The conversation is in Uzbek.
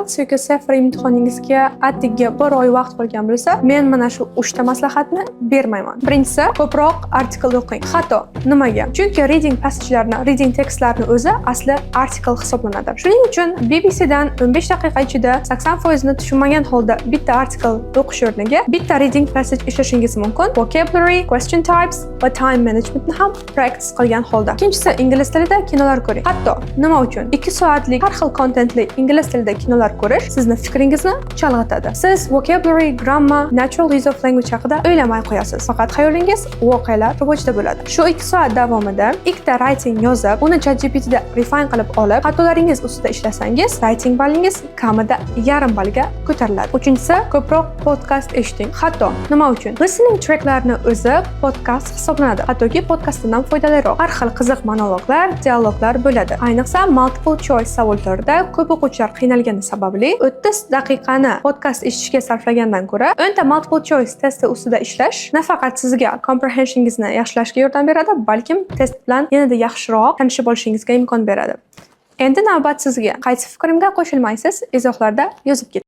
IELTS yoki TOEFL imtihoningizga atigi 1 oy vaqt qolgan bo'lsa, men mana shu 3 ta maslahatni bermayman. Birinchisi, ko'proq artikel o'qing. Hatto nimaga? Chunki reading passage'larni, reading tekstlarni o'zi asli artikel hisoblanadi. Shuning uchun BBC dan 15 daqiqa ichida 80% ni tushunmagan holda bitta artikel o'qish o'rniga bitta reading passage ishlashingiz mumkin. Vocabulary, question types va time managementni ham practice qilgan holda. Ikkinchisi, ingliz tilida kinolar ko'ring. Hatto nima uchun? 2 soatlik har xil kontentli ingliz tilida kinolar ko'rish sizni fikringizni chalg'itadi. Siz vocabulary, grammar, natural use of language haqida o'ylamay qo'yasiz. Faqat xayolingiz voqealar rivojda bo'ladi. Shu 2 soat davomida ikkita writing yozib, uni ChatGPT da refine qilib olib, xatolaringiz ustida ishlasangiz, writing ballingiz kamida yarim ballga ko'tariladi. Uchinchisi, ko'proq podcast eshiting. Hatto nima uchun? Listening tracklarni o'zi podcast hisoblanadi. Hattoki podcastdan foydaliroq. Har xil qiziq monologlar, dialoglar bo'ladi. Ayniqsa multiple choice savollarda ko'p o'quvchilar qiynalgani sababli 30 daqiqani podcast eshitishga sarflagandan ko'ra 10 ta multiple choice testi ustida ishlash nafaqat sizga comprehensioningizni yaxshilashga yordam beradi, balkim test bilan yanada yaxshiroq tanishib olishingizga imkon beradi. Endi navbat sizga. Qaysi fikrimga qo'shilmaysiz? Izohlarda yozib keting.